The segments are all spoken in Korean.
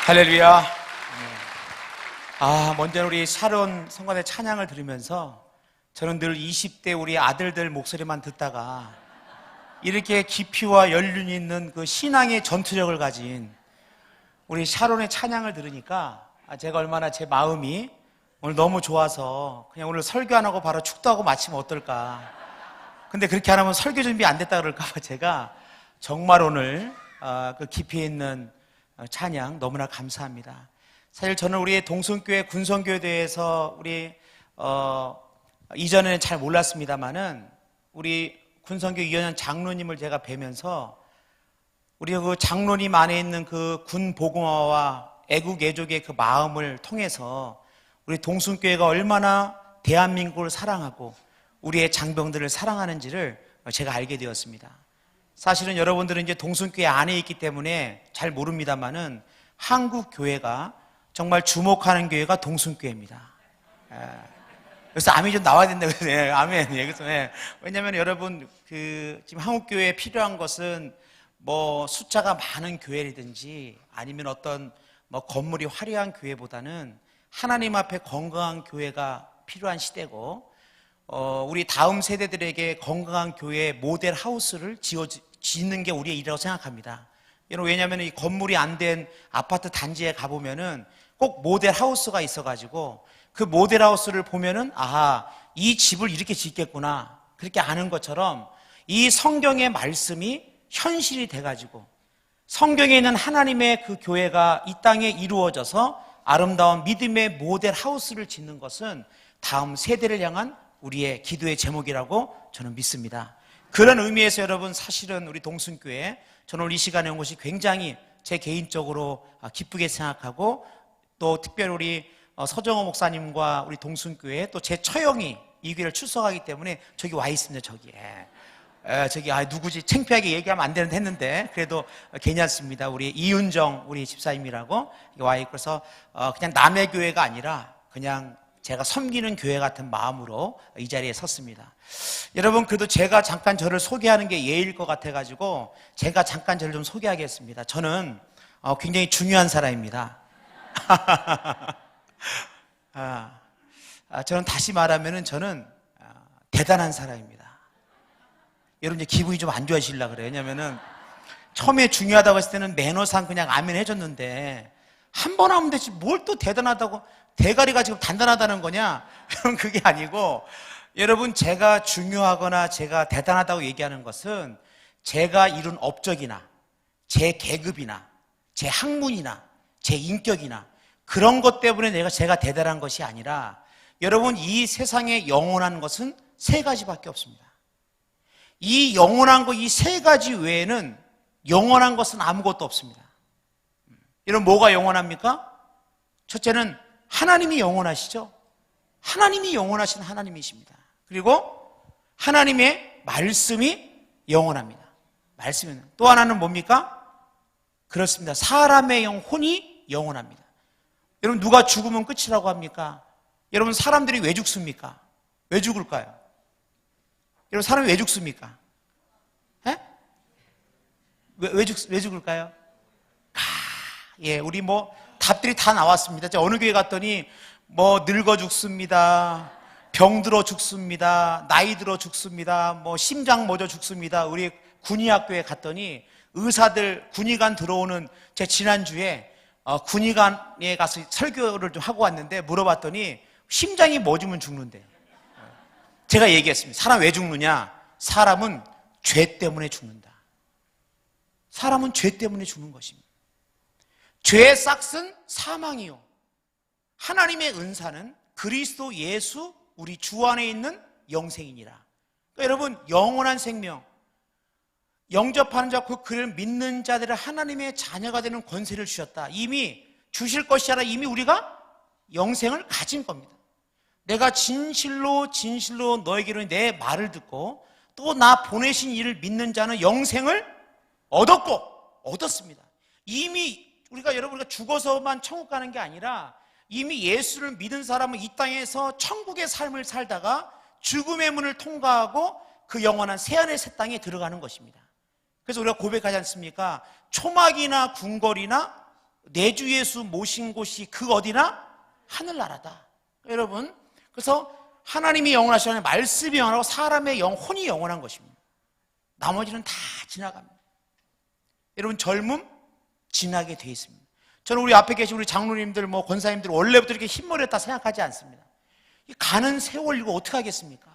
할렐루야. 먼저 우리 샤론 성관의 찬양을 들으면서 저는 늘 20대 우리 아들들 목소리만 듣다가 이렇게 깊이와 연륜이 있는 그 신앙의 전투력을 가진 우리 샤론의 찬양을 들으니까 제가 얼마나 제 마음이 오늘 너무 좋아서 그냥 오늘 설교 안 하고 바로 축도하고 마치면 어떨까. 근데 그렇게 안 하면 설교 준비 안 됐다 그럴까 봐 제가 정말 오늘 그 깊이 있는 찬양 너무나 감사합니다. 사실 저는 우리 동순교회 군성교회에서 우리 이전에는 잘 몰랐습니다만은 우리 군성교 이현현 장로님을 제가 뵈면서 우리 그 장로님 안에 있는 그 군 복음화와 애국 애족의 그 마음을 통해서 우리 동순교회가 얼마나 대한민국을 사랑하고 우리의 장병들을 사랑하는지를 제가 알게 되었습니다. 사실은 여러분들은 이제 동순교회 안에 있기 때문에 잘 모릅니다만은 한국 교회가 정말 주목하는 교회가 동순교회입니다. 그래서 아멘이 좀 나와야 된다고 그래요. 아멘. 그래서 왜냐하면 여러분 지금 한국 교회에 필요한 것은 뭐 숫자가 많은 교회라든지 아니면 어떤 뭐 건물이 화려한 교회보다는 하나님 앞에 건강한 교회가 필요한 시대고 우리 다음 세대들에게 건강한 교회 모델 하우스를 짓는 게 우리의 일이라고 생각합니다. 왜냐하면 이 건물이 안 된 아파트 단지에 가보면은 꼭 모델 하우스가 있어가지고 그 모델 하우스를 보면은 이 집을 이렇게 짓겠구나 그렇게 아는 것처럼 이 성경의 말씀이 현실이 돼가지고 성경에 있는 하나님의 그 교회가 이 땅에 이루어져서 아름다운 믿음의 모델 하우스를 짓는 것은 다음 세대를 향한 우리의 기도의 제목이라고 저는 믿습니다. 그런 의미에서 여러분 사실은 우리 동순교회 저는 오늘 이 시간에 온 것이 굉장히 제 개인적으로 기쁘게 생각하고 또 특별히 우리 서정호 목사님과 우리 동순교회 또 제 처형이 이 교회를 출석하기 때문에 저기 와 있습니다. 저기에 저기 누구지 창피하게 얘기하면 안 되는데 했는데 그래도 괜찮습니다. 우리 이윤정 우리 집사님이라고 와 있고 그래서 그냥 남의 교회가 아니라 그냥 제가 섬기는 교회 같은 마음으로 이 자리에 섰습니다. 여러분 그래도 제가 잠깐 저를 소개하는 게 예의일 것 같아가지고 제가 잠깐 저를 좀 소개하겠습니다. 저는 굉장히 중요한 사람입니다. 저는 다시 말하면은 저는 대단한 사람입니다. 여러분 이제 기분이 좀 안 좋아지시려고 그래요. 왜냐면은 처음에 중요하다고 했을 때는 매너상 그냥 아멘 해줬는데 한 번 하면 되지 뭘 또 대단하다고 대가리가 지금 단단하다는 거냐? 여러분 그게 아니고 여러분 제가 중요하거나 제가 대단하다고 얘기하는 것은 제가 이룬 업적이나 제 계급이나 제 학문이나 제 인격이나 그런 것 때문에 제가 대단한 것이 아니라 여러분 이 세상에 영원한 것은 세 가지밖에 없습니다. 이 영원한 것 이 세 가지 외에는 영원한 것은 아무것도 없습니다. 여러분 뭐가 영원합니까? 첫째는 하나님이 영원하시죠. 하나님이 영원하신 하나님이십니다. 그리고 하나님의 말씀이 영원합니다. 말씀은 또 하나는 뭡니까? 그렇습니다. 사람의 영혼이 영원합니다. 여러분 누가 죽으면 끝이라고 합니까? 여러분 사람들이 왜 죽습니까? 왜 죽을까요? 여러분 사람이 왜 죽습니까? 왜 죽을까요? 우리 답들이 다 나왔습니다. 어느 교회 갔더니 늙어 죽습니다. 병들어 죽습니다. 나이 들어 죽습니다. 심장 멎어 죽습니다. 우리 군의학교에 갔더니 의사들 군의관 들어오는 제 지난주에 군의관에 가서 설교를 좀 하고 왔는데 물어봤더니 심장이 멎으면 죽는데 제가 얘기했습니다. 사람 왜 죽느냐? 사람은 죄 때문에 죽는다. 사람은 죄 때문에 죽는 것입니다. 죄의 싹은 사망이요 하나님의 은사는 그리스도 예수 우리 주 안에 있는 영생이니라. 그러니까 여러분 영원한 생명 영접하는 자 그 그를 믿는 자들을 하나님의 자녀가 되는 권세를 주셨다. 이미 주실 것이 아니라 이미 우리가 영생을 가진 겁니다. 내가 진실로 너에게로 내 말을 듣고 또 나 보내신 이를 믿는 자는 영생을 얻었습니다. 이미 우리가 죽어서만 천국 가는 게 아니라 이미 예수를 믿은 사람은 이 땅에서 천국의 삶을 살다가 죽음의 문을 통과하고 그 영원한 새하늘 새 땅에 들어가는 것입니다. 그래서 우리가 고백하지 않습니까? 초막이나 궁궐이나 내 주 예수 모신 곳이 그 어디나 하늘나라다. 여러분, 그래서 하나님이 영원하시면 말씀이 영원하고 사람의 영혼이 영원한 것입니다. 나머지는 다 지나갑니다. 여러분, 젊음 지나게 돼 있습니다. 저는 우리 앞에 계신 우리 장로님들, 권사님들 원래부터 이렇게 흰머리였다 생각하지 않습니다. 가는 세월 이거 어떻게 하겠습니까?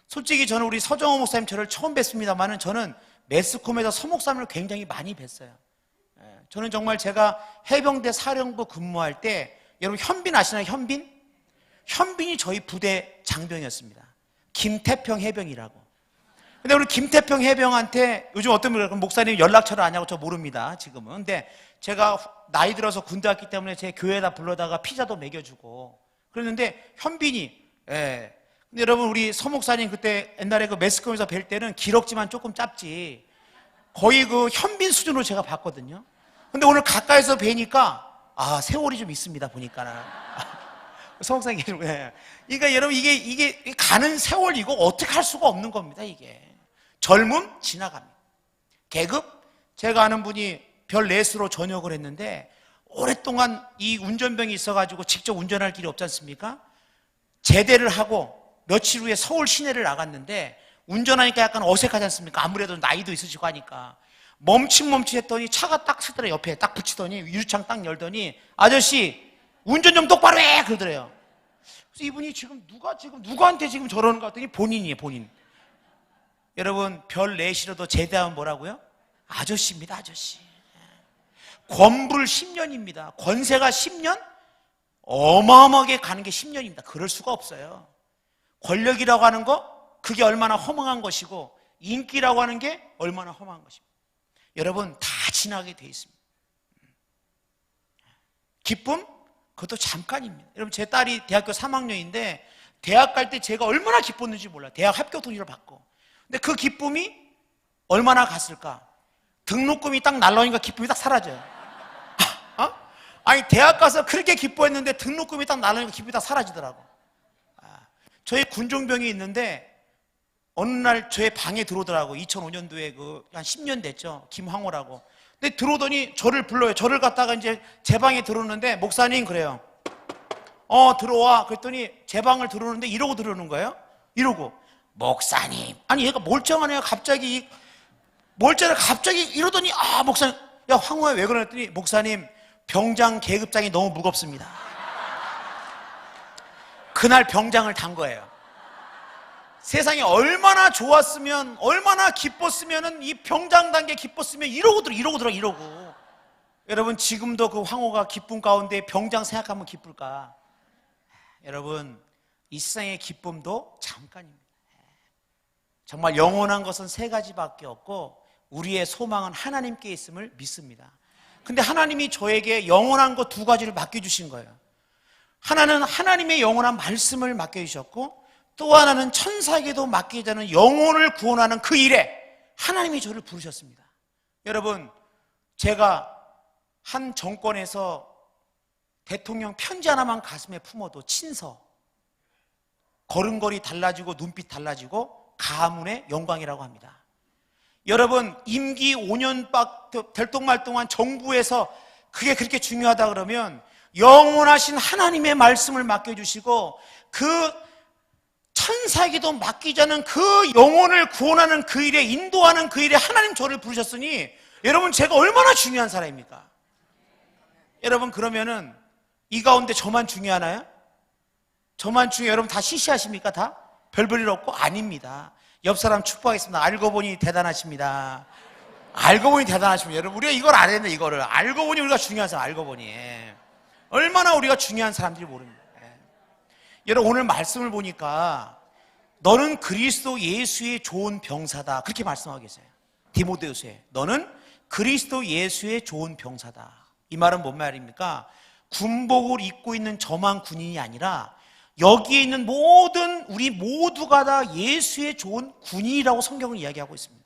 솔직히 저는 우리 서정호 목사님 저를 처음 뵀습니다만은 저는 매스컴에서 서 목사님을 굉장히 많이 뵀어요. 저는 정말 제가 해병대 사령부 근무할 때, 여러분 현빈 아시나요? 현빈이 저희 부대 장병이었습니다. 김태평 해병이라고. 근데 우리 김태평 해병한테 요즘 어떤 분이 목사님 연락처를 아냐고 저 모릅니다, 지금은. 근데 제가 나이 들어서 군대 왔기 때문에 제 교회에다 불러다가 피자도 먹여주고 그랬는데 현빈이, 근데 여러분 우리 서 목사님 그때 옛날에 그 매스컴에서 뵐 때는 기럭지만 조금 짧지 거의 그 현빈 수준으로 제가 봤거든요. 근데 오늘 가까이서 뵈니까 세월이 좀 있습니다, 보니까는. 서 목사님, 그러니까 여러분 이게 가는 세월이고 어떻게 할 수가 없는 겁니다, 이게. 젊음 지나갑니다. 계급, 제가 아는 분이 별 넷으로 전역을 했는데 오랫동안 이 운전병이 있어가지고 직접 운전할 길이 없지 않습니까? 제대를 하고 며칠 후에 서울 시내를 나갔는데 운전하니까 약간 어색하지 않습니까? 아무래도 나이도 있으시고 하니까 멈칫멈칫했더니 차가 딱 서더래요. 옆에 딱 붙이더니 유리창 딱 열더니 아저씨 운전 좀 똑바로 해 그러더래요. 그래서 이분이 누구한테 지금 저러는 것 같더니 본인이에요, 본인. 여러분 별 넷이라도 제대하면 뭐라고요? 아저씨입니다, 아저씨. 권불 10년입니다. 권세가 10년? 어마어마하게 가는 게 10년입니다. 그럴 수가 없어요. 권력이라고 하는 거, 그게 얼마나 허망한 것이고 인기라고 하는 게 얼마나 허망한 것입니다. 여러분 다 지나게 돼 있습니다. 기쁨? 그것도 잠깐입니다. 여러분 제 딸이 대학교 3학년인데 대학 갈 때 제가 얼마나 기뻤는지 몰라요. 대학 합격 통지를 받고. 근데 그 기쁨이 얼마나 갔을까? 등록금이 딱 날라오니까 기쁨이 딱 사라져요. 아니 대학 가서 그렇게 기뻐했는데 등록금이 딱 날라오니까 기쁨이 딱 사라지더라고. 저희 군종병이 있는데 어느 날 저의 방에 들어오더라고. 2005년도에 한 10년 됐죠. 김황호라고. 근데 들어오더니 저를 불러요. 저를 갖다가 이제 제 방에 들어오는데 목사님 그래요. 들어와. 그랬더니 제 방을 들어오는데 이러고 들어오는 거예요. 이러고 목사님. 아니 얘가 멀쩡하네요. 갑자기 이러더니 목사님, 야 황호야 왜 그랬더니 목사님 병장 계급장이 너무 무겁습니다. 그날 병장을 단 거예요. 세상이 얼마나 좋았으면, 얼마나 기뻤으면은 이 병장 단계 기뻤으면 이러고. 여러분 지금도 그 황호가 기쁨 가운데 병장 생각하면 기쁠까? 여러분 이 세상의 기쁨도 잠깐입니다. 정말 영원한 것은 세 가지밖에 없고 우리의 소망은 하나님께 있음을 믿습니다. 근데 하나님이 저에게 영원한 것 두 가지를 맡겨주신 거예요. 하나는 하나님의 영원한 말씀을 맡겨주셨고 또 하나는 천사에게도 맡기자는 영혼을 구원하는 그 일에 하나님이 저를 부르셨습니다. 여러분 제가 한 정권에서 대통령 편지 하나만 가슴에 품어도 친서, 걸음걸이 달라지고 눈빛 달라지고 가문의 영광이라고 합니다. 여러분 임기 5년 될 동안 정부에서 그게 그렇게 중요하다 그러면 영원하신 하나님의 말씀을 맡겨주시고 그 천사에게도 맡기자는 그 영혼을 구원하는 그 일에 인도하는 그 일에 하나님 저를 부르셨으니 여러분 제가 얼마나 중요한 사람입니까? 여러분 그러면은 이 가운데 저만 중요하나요? 저만 중요해요? 여러분 다 시시하십니까? 다? 별 볼 일 없고? 아닙니다. 옆 사람 축복하겠습니다. 알고 보니 대단하십니다. 알고 보니 대단하십니다. 여러분 우리가 이걸 안 했네. 이거를 알고 보니 우리가 중요한 사람. 알고 보니 얼마나 우리가 중요한 사람들이 모릅니다. 여러분 오늘 말씀을 보니까 너는 그리스도 예수의 좋은 병사다 그렇게 말씀하고 계세요. 디모데후서에 너는 그리스도 예수의 좋은 병사다. 이 말은 뭔 말입니까? 군복을 입고 있는 저만 군인이 아니라 여기에 있는 모든 우리 모두가 다 예수의 좋은 군인이라고 성경은 이야기하고 있습니다.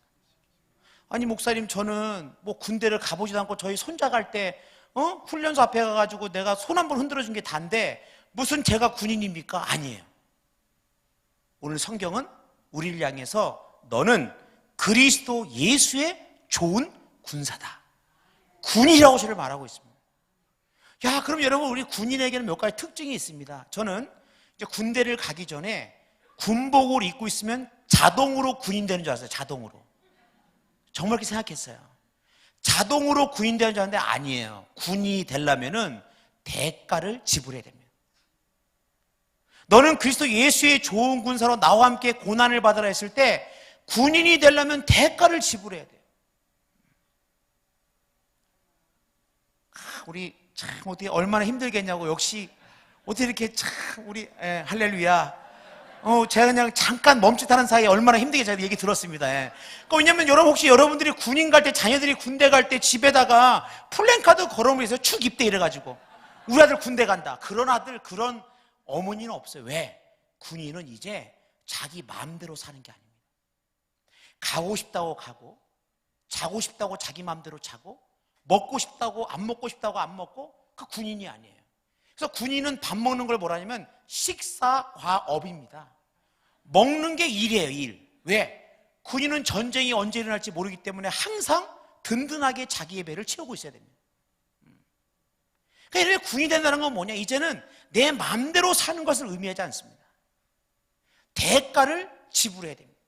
아니 목사님 저는 군대를 가보지도 않고 저희 손자 갈 때 훈련소 앞에 가가지고 내가 손 한 번 흔들어준 게 단데 무슨 제가 군인입니까? 아니에요. 오늘 성경은 우리를 향해서 너는 그리스도 예수의 좋은 군사다. 군이라고 저를 말하고 있습니다. 야, 그럼 여러분, 우리 군인에게는 몇 가지 특징이 있습니다. 저는 이제 군대를 가기 전에 군복을 입고 있으면 자동으로 군인 되는 줄 알았어요. 자동으로. 정말 그렇게 생각했어요. 자동으로 군인 되는 줄 알았는데 아니에요. 군인이 되려면은 대가를 지불해야 됩니다. 너는 그리스도 예수의 좋은 군사로 나와 함께 고난을 받으라 했을 때 군인이 되려면 대가를 지불해야 돼요. 우리 참 어떻게 얼마나 힘들겠냐고. 역시 어떻게 이렇게 참 우리 할렐루야. 제가 그냥 잠깐 멈칫하는 사이에 얼마나 힘들게 제가 얘기 들었습니다. 왜냐면 여러분, 혹시 여러분들이 군인 갈 때, 자녀들이 군대 갈 때 집에다가 플랜카드 걸어놓으면서 축 입대 이래가지고 우리 아들 군대 간다. 그런 아들, 그런 어머니는 없어요. 왜? 군인은 이제 자기 마음대로 사는 게 아닙니다. 가고 싶다고 가고, 자고 싶다고 자기 마음대로 자고, 먹고 싶다고 안 먹고 싶다고 안 먹고, 그 군인이 아니에요. 그래서 군인은 밥 먹는 걸 뭐라냐면 식사과업입니다. 먹는 게 일이에요, 일. 왜? 군인은 전쟁이 언제 일어날지 모르기 때문에 항상 든든하게 자기의 배를 채우고 있어야 됩니다. 그러니까 이렇게 군인이 된다는 건 뭐냐? 이제는 내 마음대로 사는 것을 의미하지 않습니다. 대가를 지불해야 됩니다.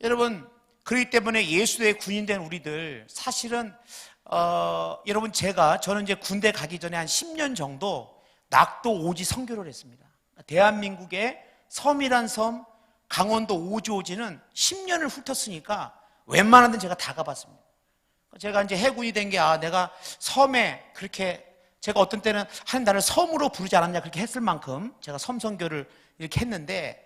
여러분, 그렇기 때문에 예수의 군인 된 우리들, 사실은 여러분, 저는 이제 군대 가기 전에 한 10년 정도 낙도 오지 선교를 했습니다. 대한민국의 섬이란 섬, 강원도 오지는 10년을 훑었으니까 웬만한 데는 제가 다 가봤습니다. 제가 이제 해군이 된 게, 내가 섬에 그렇게, 제가 어떤 때는 하나님 나를 섬으로 부르지 않았냐 그렇게 했을 만큼 제가 섬 선교를 이렇게 했는데,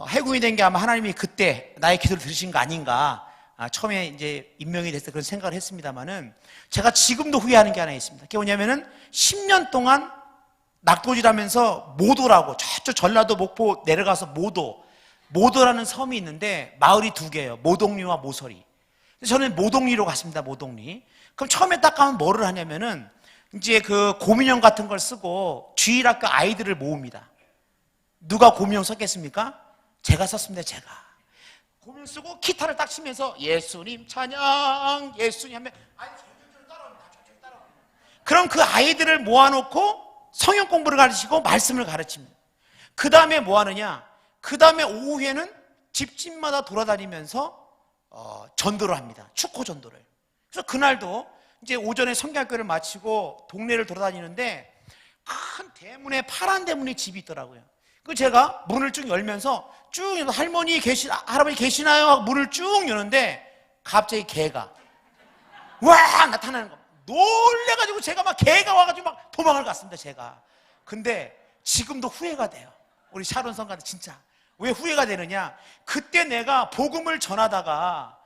해군이 된 게 아마 하나님이 그때 나의 기도를 들으신 거 아닌가, 처음에 이제 임명이 됐을 때 그런 생각을 했습니다만은, 제가 지금도 후회하는 게 하나 있습니다. 그게 뭐냐면은 10년 동안 낙도질하면서 모도라고, 저쪽 전라도 목포 내려가서 모도라는 섬이 있는데 마을이 2개예요. 모동리와 모서리. 저는 모동리로 갔습니다. 모동리. 그럼 처음에 딱 가면 뭐를 하냐면은 이제 그 고민형 같은 걸 쓰고 주일학교 아이들을 모읍니다. 누가 고민형 썼겠습니까? 제가 썼습니다. 제가 고민형 쓰고 기타를 딱 치면서 예수님 찬양, 예수님 하면 아이들이 따라옵니다. 그럼 그 아이들을 모아놓고 성경 공부를 가르치고 말씀을 가르칩니다. 그 다음에 뭐 하느냐? 그 다음에 오후에는 집집마다 돌아다니면서 전도를 합니다. 축호 전도를. 그래서 그날도 이제 오전에 성경학교를 마치고 동네를 돌아다니는데 큰 대문에, 파란 대문에 집이 있더라고요. 그 제가 문을 쭉 열면서 쭉 할아버지 계시나요? 하고 문을 쭉 여는데 갑자기 개가 와 나타나는 겁니다. 놀래가지고 제가 막 개가 와가지고 막 도망을 갔습니다. 제가. 근데 지금도 후회가 돼요. 우리 샤론 성가는 진짜. 왜 후회가 되느냐? 그때 내가 복음을 전하다가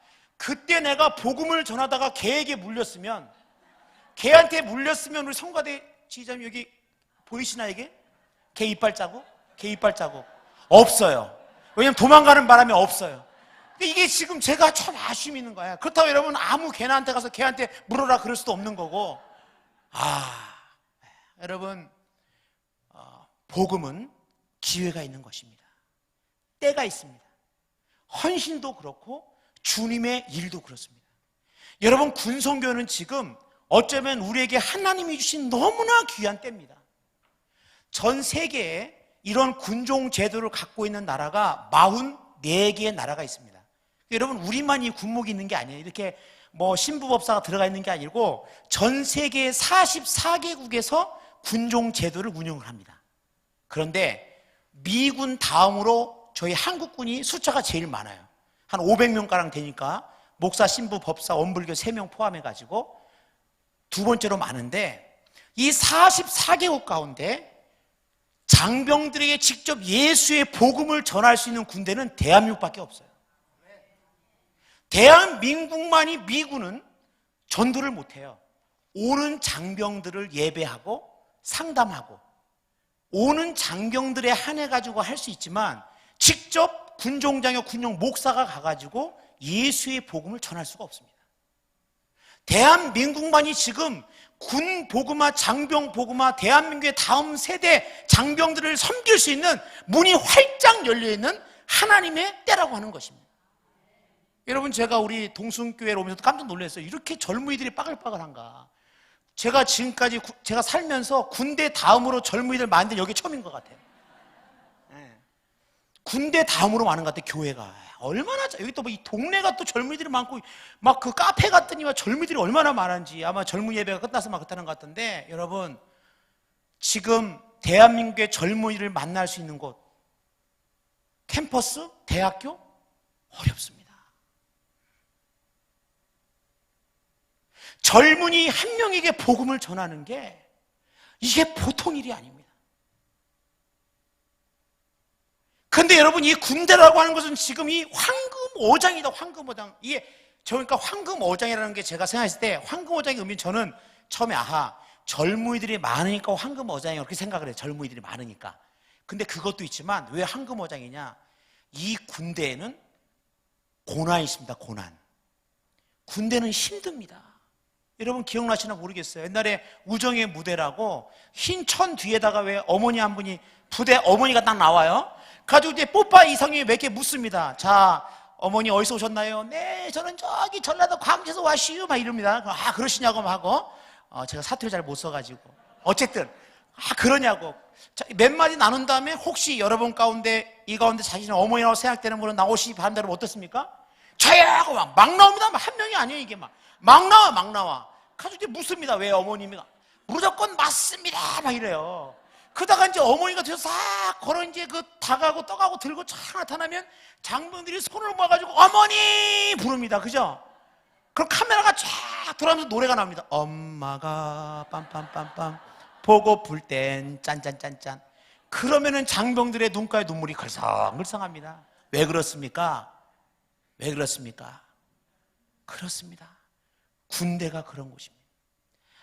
개에게 물렸으면, 개한테 물렸으면, 우리 성가대 지휘자님 여기 보이시나 이게? 개 이빨 자국? 개 이빨 자국 없어요. 왜냐면 도망가는 바람에 없어요. 근데 이게 지금 제가 참 아쉬움이 있는 거야. 그렇다고 여러분 아무 개나한테 가서 개한테 물어라 그럴 수도 없는 거고. 여러분, 복음은 기회가 있는 것입니다. 때가 있습니다. 헌신도 그렇고 주님의 일도 그렇습니다. 여러분, 군선교는 지금 어쩌면 우리에게 하나님이 주신 너무나 귀한 때입니다. 전 세계에 이런 군종 제도를 갖고 있는 나라가 44개의 나라가 있습니다. 여러분, 우리만 이 군목이 있는 게 아니에요. 이렇게 뭐 신부법사가 들어가 있는 게 아니고 전 세계 44개국에서 군종 제도를 운영을 합니다. 그런데 미군 다음으로 저희 한국군이 숫자가 제일 많아요. 한 500명가량 되니까 목사, 신부, 법사, 원불교 3명 포함해가지고 두 번째로 많은데, 이 44개국 가운데 장병들에게 직접 예수의 복음을 전할 수 있는 군대는 대한민국밖에 없어요. 대한민국만이, 미군은 전도를 못해요. 오는 장병들을 예배하고 상담하고 오는 장병들의 한해 가지고 할 수 있지만 직접 군종장교, 군용 목사가 가가지고 예수의 복음을 전할 수가 없습니다. 대한민국만이 지금 군 복음화, 장병 복음화, 대한민국의 다음 세대 장병들을 섬길 수 있는 문이 활짝 열려있는 하나님의 때라고 하는 것입니다. 여러분, 제가 우리 동순교회로 오면서 깜짝 놀랐어요. 이렇게 젊은이들이 빠글빠글한가. 제가 지금까지 제가 살면서 군대 다음으로 젊은이들 많은 데 여기 처음인 것 같아요. 네. 군대 다음으로 많은 것 같아요, 교회가. 얼마나, 여기 또 뭐 이 동네가 또 젊은이들이 많고, 막 그 카페 갔더니 막 젊은이들이 얼마나 많은지, 아마 젊은 예배가 끝나서 막 그렇다는 것 같던데, 여러분, 지금 대한민국의 젊은이를 만날 수 있는 곳, 캠퍼스, 대학교, 어렵습니다. 젊은이 한 명에게 복음을 전하는 게 이게 보통 일이 아닙니다. 근데 여러분, 이 군대라고 하는 것은 지금 이 황금오장이다, 황금오장. 이게, 그러니까 황금오장이라는 게 제가 생각했을 때, 황금오장의 의미는 저는 처음에, 젊은이들이 많으니까 황금오장이라고 그렇게 생각을 해요. 젊은이들이 많으니까. 근데 그것도 있지만, 왜 황금오장이냐? 이 군대에는 고난이 있습니다, 고난. 군대는 힘듭니다. 여러분 기억나시나 모르겠어요. 옛날에 우정의 무대라고 흰 천 뒤에다가 왜 어머니 한 분이 부대 어머니가 딱 나와요. 가지고 이제 뽀빠 이성이 몇 개 묻습니다. 자, 어머니 어디서 오셨나요? 네, 저는 저기 전라도 광주에서 왔시요. 막 이럽니다. 그러시냐고 하고, 제가 사투리 잘 못 써가지고. 어쨌든, 그러냐고. 자, 몇 마디 나눈 다음에 혹시 여러분 가운데, 이 가운데 자신의 어머니라고 생각되는 분은 나오시 반대로 어떻습니까? 저요! 하고 막 나옵니다. 한 명이 아니에요, 이게 막 나와. 가지고 이제 묻습니다. 왜 어머님이? 무조건 맞습니다. 막 이래요. 그러다가 이제 어머니가 뒤에서 싹 걸어 이제 다가고 떠가고 들고 쫙 나타나면 장병들이 손을 모아가지고 어머니! 부릅니다. 그죠? 그럼 카메라가 쫙 돌아가면서 노래가 나옵니다. 엄마가 빰빰빰빰 보고플 땐 짠짠짠짠. 그러면은 장병들의 눈가에 눈물이 걸성걸성합니다. 왜 그렇습니까? 왜 그렇습니까? 그렇습니다. 군대가 그런 곳입니다.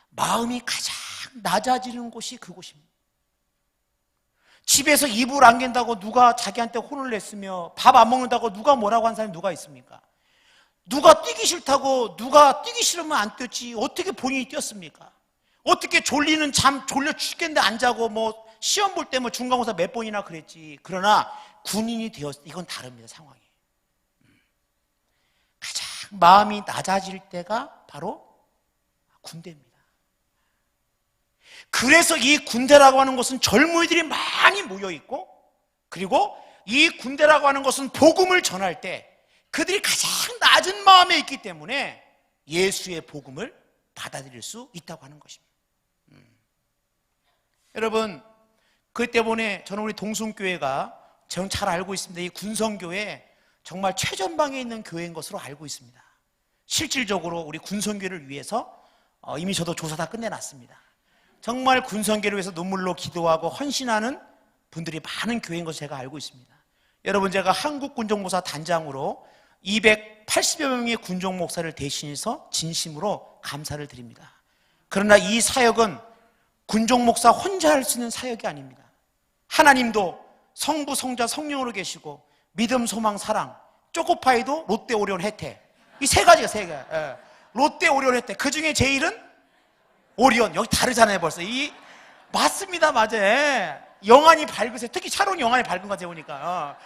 마음이 가장 낮아지는 곳이 그곳입니다. 집에서 이불 안 갠다고 누가 자기한테 혼을 냈으며 밥 안 먹는다고 누가 뭐라고 한 사람이 누가 있습니까? 누가 뛰기 싫다고 누가 뛰기 싫으면 안 뛰었지 어떻게 본인이 뛰었습니까? 어떻게 졸려 죽겠는데 안 자고 뭐 시험 볼 때 뭐 중간고사 몇 번이나 그랬지. 그러나 군인이 이건 다릅니다. 상황이. 가장 마음이 낮아질 때가 바로 군대입니다. 그래서 이 군대라고 하는 것은 젊은이들이 많이 모여있고, 그리고 이 군대라고 하는 것은 복음을 전할 때 그들이 가장 낮은 마음에 있기 때문에 예수의 복음을 받아들일 수 있다고 하는 것입니다. 여러분, 그 때문에 저는 우리 동순교회가 저는 잘 알고 있습니다. 이 군성교회 정말 최전방에 있는 교회인 것으로 알고 있습니다. 실질적으로 우리 군성교회를 위해서 이미 저도 조사 다 끝내놨습니다. 정말 군성교회를 위해서 눈물로 기도하고 헌신하는 분들이 많은 교회인 것을 제가 알고 있습니다. 여러분, 제가 한국군종목사 단장으로 280여 명의 군종목사를 대신해서 진심으로 감사를 드립니다. 그러나 이 사역은 군종목사 혼자 할 수 있는 사역이 아닙니다. 하나님도 성부, 성자, 성령으로 계시고 믿음, 소망, 사랑, 초코파이도 롯데 오리온 혜택, 이 세 가지가 세 개. 롯데 오리온 혜택. 그 중에 제일은 오리온. 여기 다르잖아요, 벌써. 맞습니다, 맞아요. 영안이 밝으세요. 특히 샤론이 영안이 밝은 것 같아요, 보니까.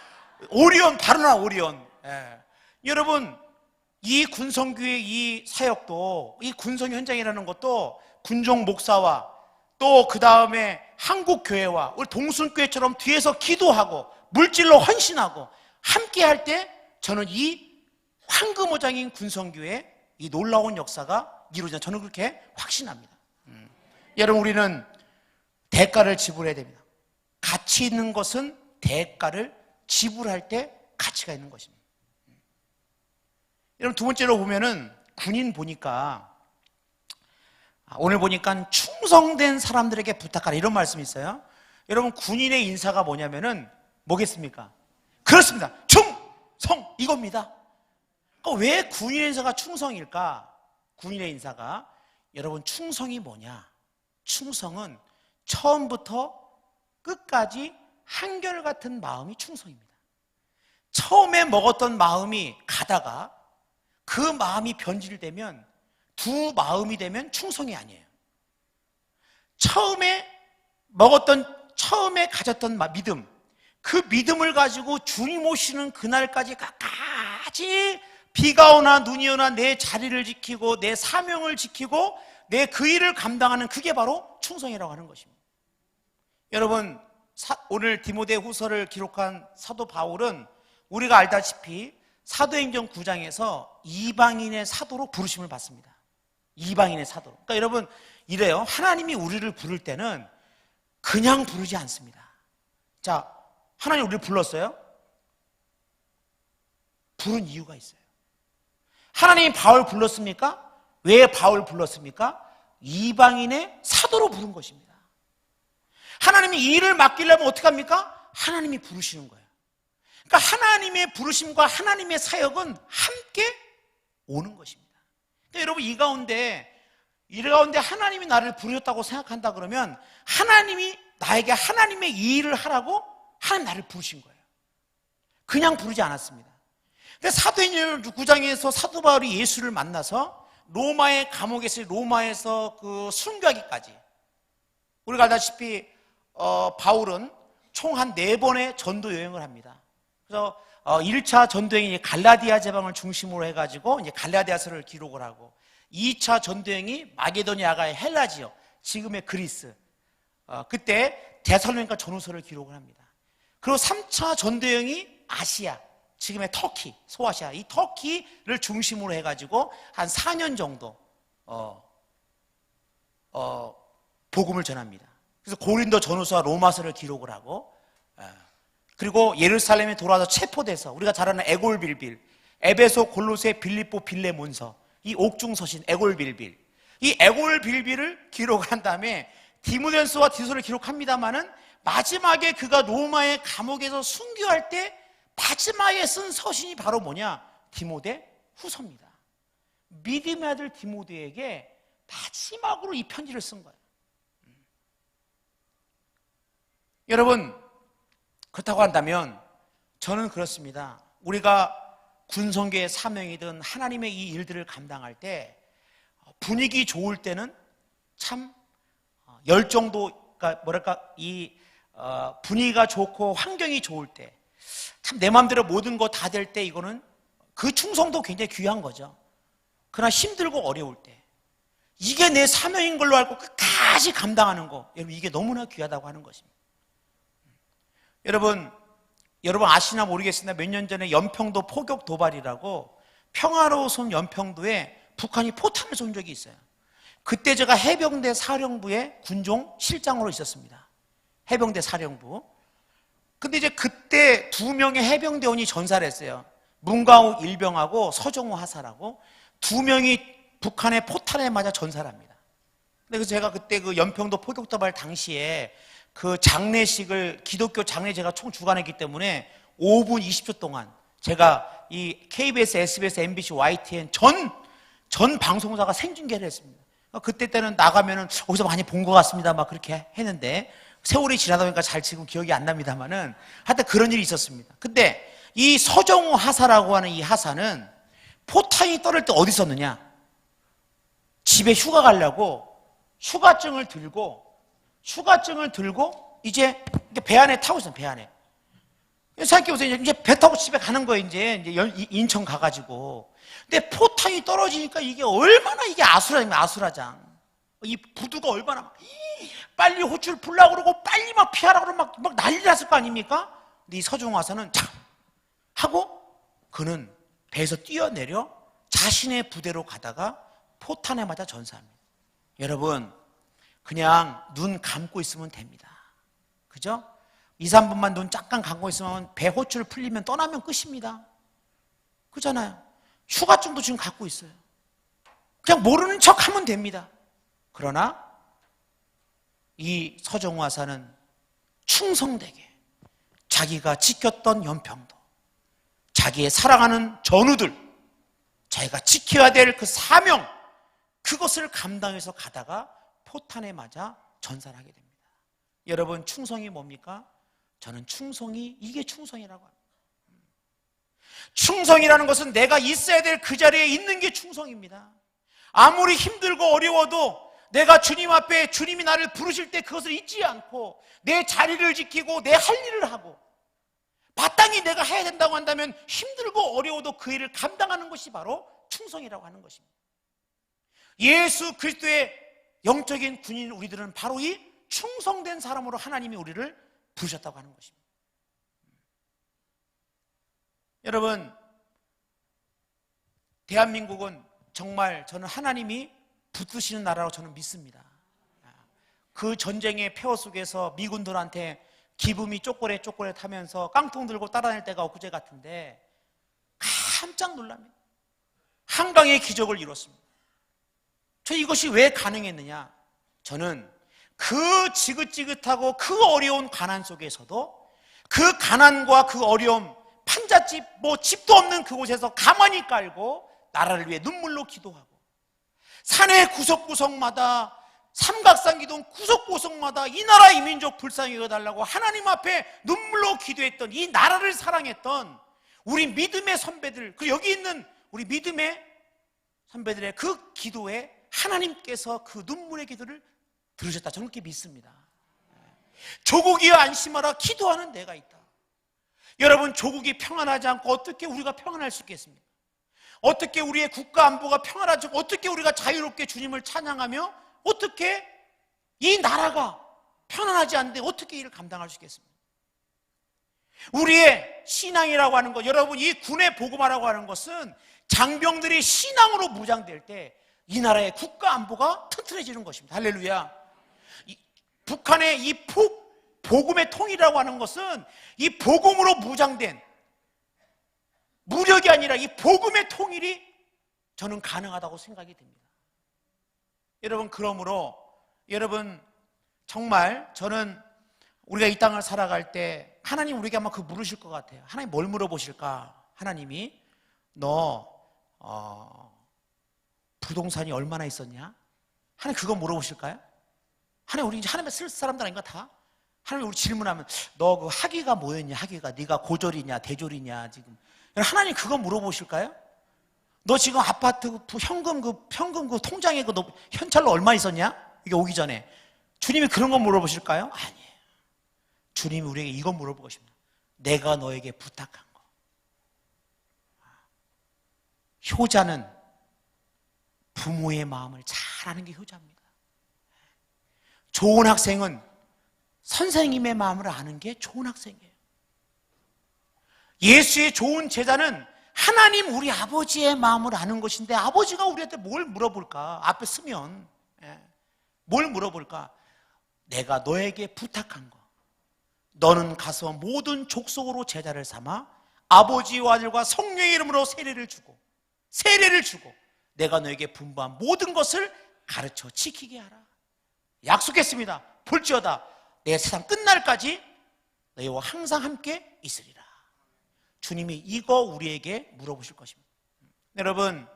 오리온, 바로 나 오리온. 여러분, 이 군성교회 이 사역도, 이 군성 현장이라는 것도 군종 목사와 또 그 다음에 한국교회와 우리 동순교회처럼 뒤에서 기도하고 물질로 헌신하고 함께 할 때 저는 이 황금오장인 군성교회의 이 놀라운 역사가 이루어진다. 저는 그렇게 확신합니다. 여러분, 우리는 대가를 지불해야 됩니다. 가치 있는 것은 대가를 지불할 때 가치가 있는 것입니다. 여러분, 두 번째로 보면은 군인 보니까 오늘 보니까 충성된 사람들에게 부탁하라 이런 말씀이 있어요. 여러분, 군인의 인사가 뭐냐면은 뭐겠습니까? 그렇습니다. 충성 이겁니다. 왜 군인의 인사가 충성일까? 군인의 인사가, 여러분, 충성이 뭐냐? 충성은 처음부터 끝까지 한결같은 마음이 충성입니다. 처음에 먹었던 마음이 가다가 그 마음이 변질되면, 두 마음이 되면 충성이 아니에요. 처음에 가졌던 믿음, 그 믿음을 가지고 주님 오시는 그날까지 끝까지 비가 오나 눈이 오나 내 자리를 지키고 내 사명을 지키고 내 그 일을 감당하는, 그게 바로 충성이라고 하는 것입니다. 여러분, 오늘 디모데 후서를 기록한 사도 바울은 우리가 알다시피 사도행전 9장에서 이방인의 사도로 부르심을 받습니다. 이방인의 사도. 그러니까 여러분, 이래요. 하나님이 우리를 부를 때는 그냥 부르지 않습니다. 자, 하나님 우리를 불렀어요? 부른 이유가 있어요. 하나님이 바울 불렀습니까? 왜 바울 불렀습니까? 이방인의 사도로 부른 것입니다. 하나님이 이 일을 맡기려면 어떻게 합니까? 하나님이 부르시는 거예요. 그러니까 하나님의 부르심과 하나님의 사역은 함께 오는 것입니다. 그러니까 여러분, 이 가운데 하나님이 나를 부르셨다고 생각한다 그러면 하나님이 나에게 하나님의 이 일을 하라고 하나님 나를 부르신 거예요. 그냥 부르지 않았습니다. 근데 사도행전 9장에서 사도 바울이 예수를 만나서 로마의 감옥에서, 로마에서 그 순교하기까지, 우리가 알다시피 바울은 총 한 4번의 전도 여행을 합니다. 그래서 1차 전도행이 갈라디아 제방을 중심으로 해가지고 이제 갈라디아서를 기록을 하고, 2차 전도행이 마게도니아가의 헬라 지역, 지금의 그리스, 그때 데살로니가 전후서를 기록을 합니다. 그리고 3차 전도행이 아시아, 지금의 터키, 소아시아, 이 터키를 중심으로 해가지고 한 4년 정도 복음을 전합니다. 그래서 고린도 전후서와 로마서를 기록을 하고, 그리고 예루살렘에 돌아와서 체포돼서 우리가 잘 아는 에골빌빌, 에베소, 골로새, 빌립보, 빌레몬서, 이 옥중서신 에골빌빌, 이 에골빌빌을 기록한 다음에 디모데전서와 디도서를 기록합니다마는 마지막에 그가 로마의 감옥에서 순교할 때 마지막에 쓴 서신이 바로 뭐냐? 디모데 후서입니다. 믿음의 아들 디모데에게 마지막으로 이 편지를 쓴 거예요. 여러분, 그렇다고 한다면 저는 그렇습니다. 우리가 군성교의 사명이든 하나님의 이 일들을 감당할 때 분위기 좋을 때는 참 열정도, 그러니까 뭐랄까, 이 분위기가 좋고 환경이 좋을 때, 참 내 마음대로 모든 거 다 될 때, 이거는 그 충성도 굉장히 귀한 거죠. 그러나 힘들고 어려울 때, 이게 내 사명인 걸로 알고 끝까지 감당하는 거, 여러분, 이게 너무나 귀하다고 하는 것입니다. 여러분 아시나 모르겠으나 몇 년 전에 연평도 포격 도발이라고 평화로운 연평도에 북한이 포탄을 쏜 적이 있어요. 그때 제가 해병대 사령부의 군종 실장으로 있었습니다. 해병대 사령부. 근데 이제 그때 2명의 해병대원이 전사를 했어요. 문광욱 일병하고 서정호 하사라고 2명이 북한의 포탄에 맞아 전사를 합니다. 그래서 제가 그때 그 연평도 포격 도발 당시에 그 장례식을, 기독교 장례 제가 총 주관했기 때문에 5분 20초 동안 제가 이 KBS, SBS, MBC, YTN 전 방송사가 생중계를 했습니다. 그때 때는 나가면은 어디서 많이 본 것 같습니다. 막 그렇게 했는데 세월이 지나다 보니까 잘 지금 기억이 안 납니다만은 하여튼 그런 일이 있었습니다. 근데 이 서정호 하사라고 하는 이 하사는 포탄이 떨어질 때 어디 있었느냐? 집에 휴가 가려고 휴가증을 들고 이제 배 안에 타고 있어요. 배 안에. 생각해보세요. 이제 배 타고 집에 가는 거예요. 이제 인천 가가지고. 근데 포탄이 떨어지니까 이게 얼마나 이게 아수라장. 이 부두가 얼마나 빨리 호출 풀라고 그러고 빨리 막 피하라고 그러고 막 난리 났을 거 아닙니까? 근데 이 서정호 하사는 참 하고 그는 배에서 뛰어내려 자신의 부대로 가다가 포탄에 맞아 전사합니다. 여러분, 그냥 눈 감고 있으면 됩니다. 그죠? 2, 3분만 눈 잠깐 감고 있으면 배 호출 풀리면 떠나면 끝입니다. 그잖아요. 휴가증도 지금 갖고 있어요. 그냥 모르는 척 하면 됩니다. 그러나 이 서정호 하사는 충성되게 자기가 지켰던 연평도, 자기의 사랑하는 전우들, 자기가 지켜야 될 그 사명, 그것을 감당해서 가다가 포탄에 맞아 전사를 하게 됩니다. 여러분, 충성이 뭡니까? 저는 이게 충성이라고 합니다. 충성이라는 것은 내가 있어야 될 그 자리에 있는 게 충성입니다. 아무리 힘들고 어려워도 내가 주님 앞에 주님이 나를 부르실 때 그것을 잊지 않고 내 자리를 지키고 내 할 일을 하고, 마땅히 내가 해야 된다고 한다면 힘들고 어려워도 그 일을 감당하는 것이 바로 충성이라고 하는 것입니다. 예수 그리스도의 영적인 군인 우리들은 바로 이 충성된 사람으로 하나님이 우리를 부르셨다고 하는 것입니다. 여러분, 대한민국은 정말 저는 하나님이 붙드시는 나라라고 저는 믿습니다. 그 전쟁의 폐허 속에서 미군들한테 기분이 쪼꼬렛 하면서 깡통 들고 따라다닐 때가 엊그제 같은데 깜짝 놀랍니다. 한강의 기적을 이뤘습니다. 저 이것이 왜 가능했느냐? 저는 그 지긋지긋하고 그 어려운 가난 속에서도 그 가난과 그 어려움, 판잣집, 집도 없는 그곳에서 가만히 깔고 나라를 위해 눈물로 기도하고 산의 구석구석마다 삼각산 기둥 구석구석마다 이 나라 이 민족 불쌍히 여겨달라고 하나님 앞에 눈물로 기도했던 이 나라를 사랑했던 우리 믿음의 선배들, 그리고 여기 있는 우리 믿음의 선배들의 그 기도에 하나님께서 그 눈물의 기도를 들으셨다. 저는 그렇게 믿습니다. 조국이여 안심하라, 기도하는 내가 있다. 여러분, 조국이 평안하지 않고 어떻게 우리가 평안할 수 있겠습니까? 어떻게 우리의 국가 안보가 평안하지 않고 어떻게 우리가 자유롭게 주님을 찬양하며 어떻게 이 나라가 편안하지 않는데 어떻게 이를 감당할 수 있겠습니까? 우리의 신앙이라고 하는 것, 여러분, 이 군의 복음화라고 하는 것은 장병들이 신앙으로 무장될 때 이 나라의 국가 안보가 튼튼해지는 것입니다. 할렐루야. 북한의 이 복음의 통일이라고 하는 것은 이 복음으로 무장된 무력이 아니라 이 복음의 통일이 저는 가능하다고 생각이 됩니다. 여러분, 그러므로 여러분, 정말 저는 우리가 이 땅을 살아갈 때 하나님 우리에게 아마 물으실 것 같아요. 하나님 뭘 물어보실까? 하나님이 너 부동산이 얼마나 있었냐? 하나님 그거 물어보실까요? 하나님, 우리 이제 하나님의 쓸 사람들 아닌가 다? 하나님 우리 질문하면 너 그 학위가 뭐였냐? 학위가 네가 고졸이냐 대졸이냐? 지금 하나님 그거 물어보실까요? 너 지금 아파트 현금 그 통장에 너 현찰로 얼마 있었냐? 이게 오기 전에 주님이 그런 거 물어보실까요? 아니에요. 주님이 우리에게 이거 물어보고 싶다. 내가 너에게 부탁한 거. 효자는 부모의 마음을 잘 아는 게 효자입니다. 좋은 학생은 선생님의 마음을 아는 게 좋은 학생이에요. 예수의 좋은 제자는 하나님 우리 아버지의 마음을 아는 것인데 아버지가 우리한테 뭘 물어볼까? 앞에 쓰면 뭘 물어볼까? 내가 너에게 부탁한 거, 너는 가서 모든 족속으로 제자를 삼아 아버지와 아들과 성령의 이름으로 세례를 주고 내가 너에게 분부한 모든 것을 가르쳐 지키게 하라. 약속했습니다. 볼지어다 내 세상 끝날까지 너희와 항상 함께 있으리라. 주님이 이거 우리에게 물어보실 것입니다. 여러분,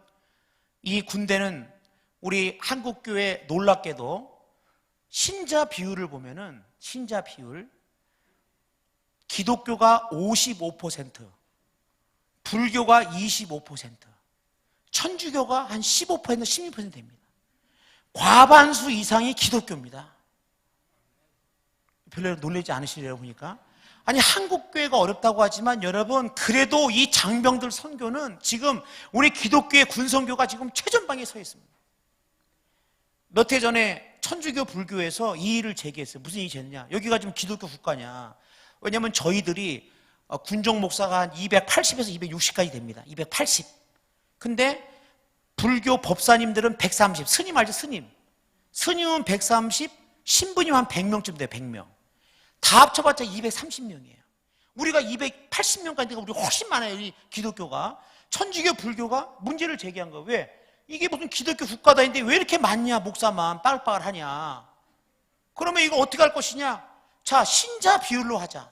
이 군대는 우리 한국교회 놀랍게도 신자 비율을 보면은 신자 비율 기독교가 55%, 불교가 25%, 천주교가 한 15%, 16% 됩니다. 과반수 이상이 기독교입니다. 별로 놀라지 않으시려고 보니까. 아니, 한국교회가 어렵다고 하지만 여러분, 그래도 이 장병들 선교는 지금 우리 기독교의 군선교가 지금 최전방에 서 있습니다. 몇 해 전에 천주교 불교에서 이 일을 제기했어요. 무슨 일이 제기했냐? 여기가 지금 기독교 국가냐? 왜냐하면 저희들이 군종 목사가 한 280에서 260까지 됩니다. 280. 근데 불교 법사님들은 130. 스님 알죠? 스님은 130, 신부님 한 100명쯤 돼요. 100명. 다 합쳐봤자 230명이에요. 우리가 280명까지 되니까 우리 훨씬 많아요. 이 기독교가. 천주교 불교가 문제를 제기한 거예요. 왜? 이게 무슨 기독교 국가다인데 왜 이렇게 많냐? 목사만 빠글빠글 하냐? 그러면 이거 어떻게 할 것이냐? 자, 신자 비율로 하자.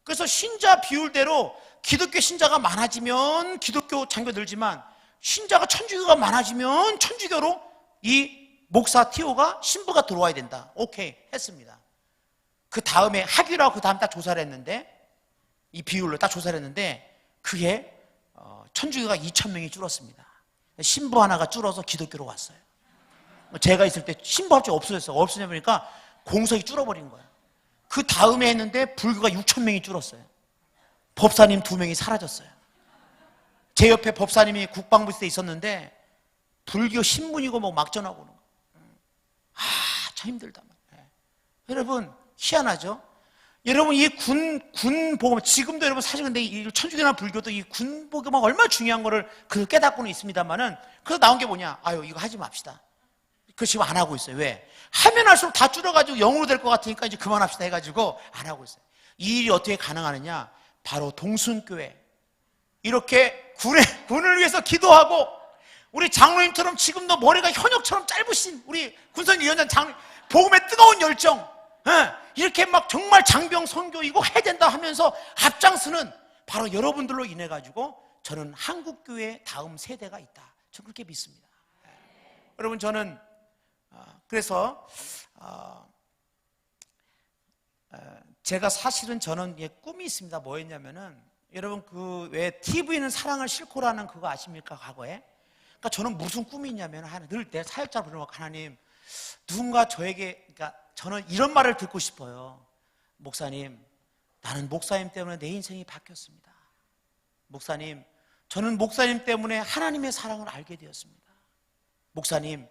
그래서 신자 비율대로 기독교 신자가 많아지면 기독교 장교 늘지만 신자가 천주교가 많아지면 천주교로 이 목사 티오가 신부가 들어와야 된다. 오케이, 했습니다. 그 다음에 학위라고 그 다음 딱 조사를 했는데 이 비율로 딱 조사를 했는데 그해 천주교가 2,000명이 줄었습니다. 신부 하나가 줄어서 기독교로 왔어요. 제가 있을 때 신부 갑자기 없어졌어요. 없어져 보니까 공석이 줄어버린 거예요. 그 다음에 했는데 불교가 6,000명이 줄었어요. 법사님 2명이 사라졌어요. 제 옆에 법사님이 국방부에 있었는데 불교 신문이고 뭐 막 전하고 오는 거예요. 참 힘들다. 여러분 희한하죠? 여러분 이 군 복음, 지금도 여러분 사실 근데 이 천주교나 불교도 이 군 복음이 얼마나 중요한 거를 그 깨닫고는 있습니다만은, 그래서 나온 게 뭐냐? 아유 이거 하지 맙시다. 그 지금 안 하고 있어요. 왜? 하면 할수록 다 줄어가지고 영으로 될 것 같으니까 이제 그만합시다 해가지고 안 하고 있어요. 이 일이 어떻게 가능하느냐? 바로 동순교회 이렇게 군을 위해서 기도하고, 우리 장로님처럼 지금도 머리가 현역처럼 짧으신 우리 군선위원장 복음의 뜨거운 열정, 이렇게 막 정말 장병 선교 이거 해야 된다 하면서 앞장서는 바로 여러분들로 인해 가지고 저는 한국교회 다음 세대가 있다, 저는 그렇게 믿습니다. 여러분 저는 그래서 제가 사실은 저는 꿈이 있습니다. 뭐였냐면은, 여러분 그 왜 TV는 사랑을 싣고라는 그거 아십니까? 과거에. 그러니까 저는 무슨 꿈이 있냐면, 늘 내 사역자 부르면 하나님 누군가 저에게, 그러니까 저는 이런 말을 듣고 싶어요. 목사님, 나는 목사님 때문에 내 인생이 바뀌었습니다. 목사님, 저는 목사님 때문에 하나님의 사랑을 알게 되었습니다. 목사님,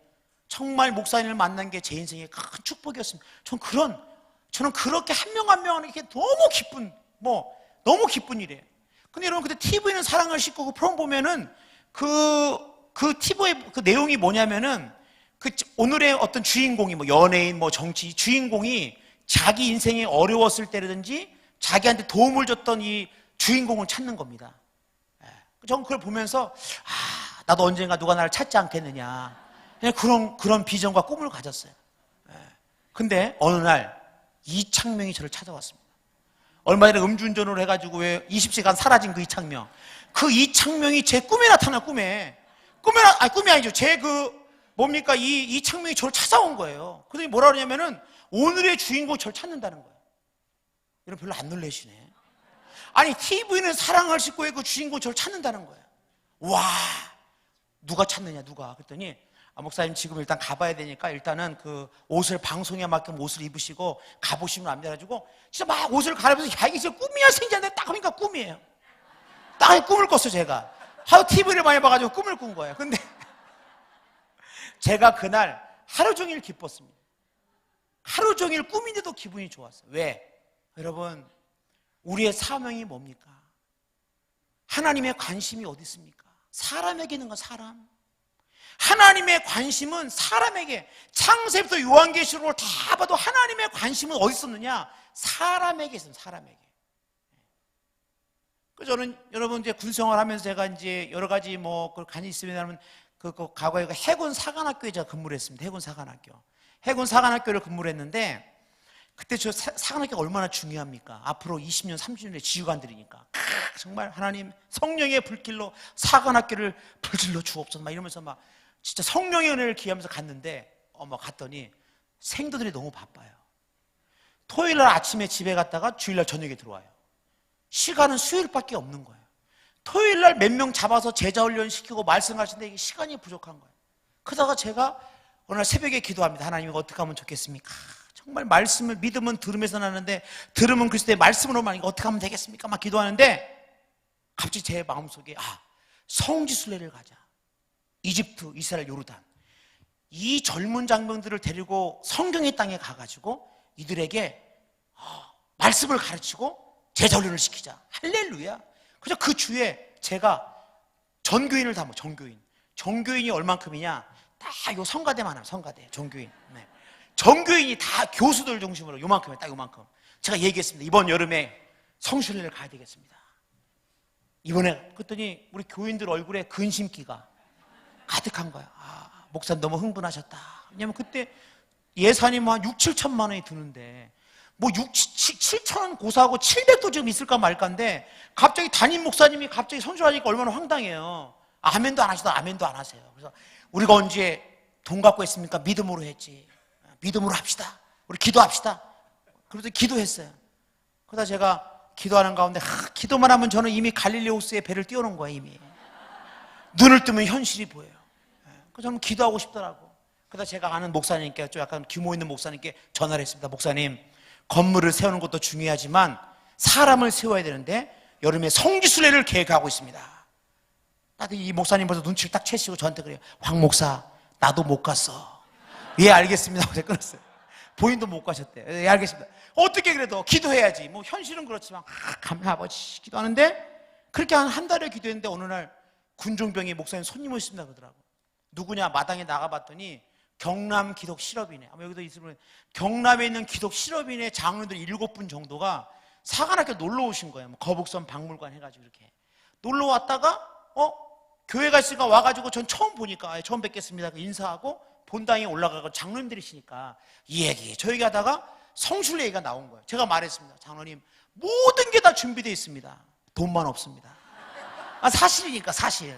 정말 목사님을 만난 게 제 인생의 큰 축복이었습니다. 저는 그렇게 한 명 한 명 하는 게 너무 기쁜 일이에요. 근데 여러분, 그때 TV는 사랑을 싣고 그 프로그램 보면은 그 TV의 그 내용이 뭐냐면은, 그 오늘의 어떤 주인공이 뭐 연예인, 뭐 정치 주인공이 자기 인생이 어려웠을 때라든지 자기한테 도움을 줬던 이 주인공을 찾는 겁니다. 저는 그걸 보면서 나도 언젠가 누가 나를 찾지 않겠느냐, 그런 비전과 꿈을 가졌어요. 근데 어느 날 이창명이 저를 찾아왔습니다. 얼마 전에 음주운전을 해가지고 왜 20시간 사라진 그 이창명, 그 이창명이 제 꿈에 나타나. 꿈이 아니죠. 이 이창명이 저를 찾아온 거예요. 그랬더니 뭐라 그러냐면은, 오늘의 주인공 저를 찾는다는 거예요. 여러분 별로 안 놀라시네. 아니, TV는 사랑을 싣고 그 주인공 저를 찾는다는 거예요. 와, 누가 찾느냐, 누가. 그랬더니 목사님 지금 일단 가봐야 되니까 일단은 그 옷을, 방송에 맞게 옷을 입으시고 가보시면 안 돼가지고 진짜 막 옷을 갈아입어서, 야 이게 진짜 꿈이야 생겼는데 딱 보니까 꿈이에요. 딱 꿈을 꿨어요. 제가 하도 TV를 많이 봐가지고 꿈을 꾼 거예요. 근데 제가 그날 하루 종일 기뻤습니다. 하루 종일 꿈인데도 기분이 좋았어요. 왜? 여러분, 우리의 사명이 뭡니까? 하나님의 관심이 어디 있습니까? 사람에게 있는 건 사람. 하나님의 관심은 사람에게, 창세부터 요한계시록을 다 봐도 하나님의 관심은 어디 있었느냐? 사람에게 있습니다. 사람에게. 저는 여러분 이제 군 생활하면서 제가 이제 여러 가지 그걸 간이 있으면 그 과거에 해군 사관학교에 제가 근무를 했습니다. 해군 사관학교를 근무를 했는데, 그때 저 사관학교가 얼마나 중요합니까? 앞으로 20년, 30년의 지휘관들이니까. 정말 하나님 성령의 불길로 사관학교를 불질러 주옵소서 막 이러면서 막 진짜 성령의 은혜를 기하면서 갔는데, 갔더니 생도들이 너무 바빠요. 토요일날 아침에 집에 갔다가 주일날 저녁에 들어와요. 시간은 수요일밖에 없는 거예요. 토요일날 몇 명 잡아서 제자 훈련 시키고 말씀하시는데 이게 시간이 부족한 거예요. 그러다가 제가 어느 날 새벽에 기도합니다. 하나님, 이거 어떻게 하면 좋겠습니까? 정말 말씀을, 믿음은 들음에서 나는데 들음은 그리스도의 말씀으로만, 이거 어떻게 하면 되겠습니까? 막 기도하는데 갑자기 제 마음속에 성지순례를 가자. 이집트, 이스라엘, 요르단, 이 젊은 장병들을 데리고 성경의 땅에 가가지고 이들에게 말씀을 가르치고 제자훈련을 시키자. 할렐루야. 그래서 그 주에 제가 전교인을 담아. 전교인이 얼만큼이냐? 딱 요 성가대만 하면, 성가대 전교인. 네. 전교인이 다 교수들 중심으로 요만큼이에요. 딱 요만큼. 제가 얘기했습니다. 이번 여름에 성순례를 가야 되겠습니다. 이번에. 그랬더니 우리 교인들 얼굴에 근심기가 가득한 거야. 목사님 너무 흥분하셨다. 왜냐면 그때 예산이 한 6, 7천만 원이 드는데 7천 원 고사하고 700도 지금 있을까 말까인데, 갑자기 담임 목사님이 갑자기 선출하니까 얼마나 황당해요. 아멘도 안 하시다. 아멘도 안 하세요. 그래서 우리가 언제 돈 갖고 했습니까? 믿음으로 했지. 믿음으로 합시다. 우리 기도합시다. 그래서 기도했어요. 그러다 제가 기도하는 가운데 기도만 하면 저는 이미 갈릴레오스의 배를 띄워놓은 거예요. 이미 눈을 뜨면 현실이 보여요. 그래서 저는 기도하고 싶더라고. 그러다 제가 아는 목사님께, 좀 약간 규모 있는 목사님께 전화를 했습니다. 목사님, 건물을 세우는 것도 중요하지만 사람을 세워야 되는데 여름에 성지순례를 계획하고 있습니다. 나도 이 목사님 벌써 눈치를 딱 채시고 저한테 그래요. 황 목사, 나도 못 갔어. 예, 알겠습니다 하고 제가 끊었어요. 본인도 못 가셨대요. 예, 알겠습니다. 어떻게 그래도 기도해야지. 뭐 현실은 그렇지만 감사히 아버지 기도하는데 그렇게 한 달을 기도했는데 어느 날 군종병이 목사님 손님 오셨습니다 그러더라고. 누구냐 마당에 나가봤더니 경남 기독 실업인회, 아마 여기도 있으면 경남에 있는 기독 실업인회 장로들 7분 정도가 사관학교 놀러 오신 거예요. 뭐 거북선 박물관 해가지고 이렇게 놀러 왔다가 교회가 있으니까 와가지고 전 처음 보니까 처음 뵙겠습니다 인사하고 본당에 올라가고 장로님들이시니까 이 얘기 저 얘기 하다가 성순례 얘기가 나온 거예요. 제가 말했습니다. 장로님 모든 게 다 준비되어 있습니다. 돈만 없습니다. 사실이니까 사실